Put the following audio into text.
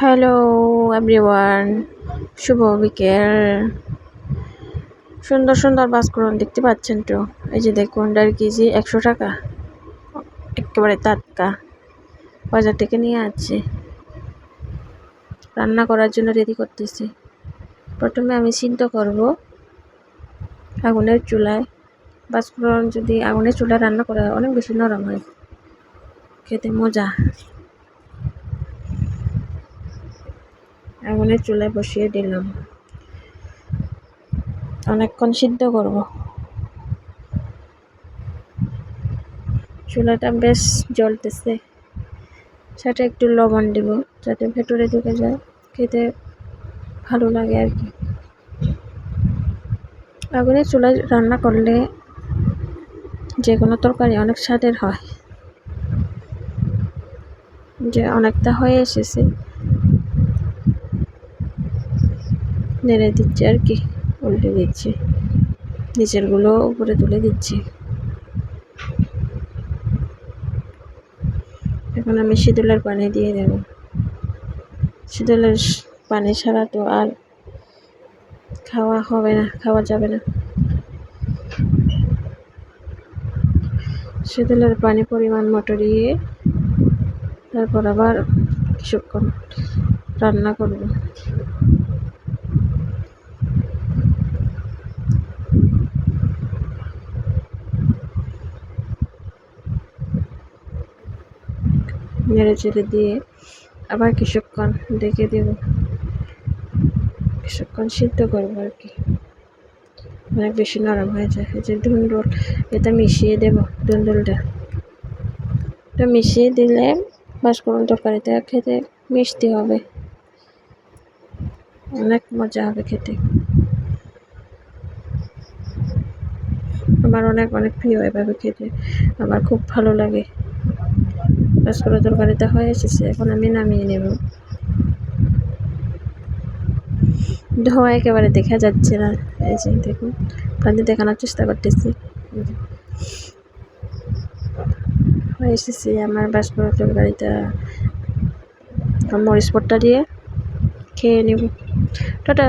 Hello everyone, শুভ বিকেল। সুন্দর সুন্দর বাসকরন দেখতে পাচ্ছেন তো? এই যে দেখুন, 1.5 কেজি 100 টাকা, একেবারে টাটকা, বাজার থেকে নিয়ে আসছি। রান্না করার জন্য রেডি করতেছি। প্রথমে আমি সিদ্ধ করব আগুনের চুলায়। বাসকরন যদি আগুনের চুলায় রান্না করা হয় অনেক বেশি নরম হয়, খেতে মজা। আগুনের চুলায় বসিয়ে দিলাম, অনেকক্ষণ সিদ্ধ করব। চুলাটা বেশ জ্বলতেছে, সেটা একটু লবণ দেব যাতে ভেতরে ঢুকে যায়, খেতে ভালো লাগে আর কি। আগুনের চুলায় রান্না করলে যে কোনো তরকারি অনেক স্বাদের হয়। যে অনেকটা হয়ে এসেছে, নেড়ে দিচ্ছি আর কি, উল্টে দিচ্ছি, নিচেরগুলো উপরে তুলে দিচ্ছি। এখন আমি শীতলের পানি দিয়ে দেব। শীতলের পানি ছাড়া তো আর খাওয়া হবে না, খাওয়া যাবে না। শীতলের পানি পরিমাণ মতো দিয়ে তারপর আবার কিছুক্ষণ রান্না করব। নেড়ে চেড়ে দিয়ে আবার কিছুক্ষণ ঢেকে দেব, কিছুক্ষণ সিদ্ধ করবো আর কি, অনেক বেশি নরম হয়ে যায়। এই যে ধুন্দুল, এটা মিশিয়ে দেব। ধুন্দুলটা মিশিয়ে দিলে বাসকরন তরকারিটা খেতে মিষ্টি হবে, অনেক মজা হবে খেতে। আমার অনেক অনেক প্রিয় এভাবে খেতে, আমার খুব ভালো লাগে। বাসকরন তরকারিটা হয়ে এসেছে, এখন আমি নামিয়ে নেব। ধোঁয়া একেবারে দেখা যাচ্ছে না, এই যে দেখুন, পানি দেখানোর চেষ্টা করতেছি। হয়ে এসেছে আমার বাসকরন তরকারিটা। মরিচ ভর্তা দিয়ে খেয়ে নেব। টাটা।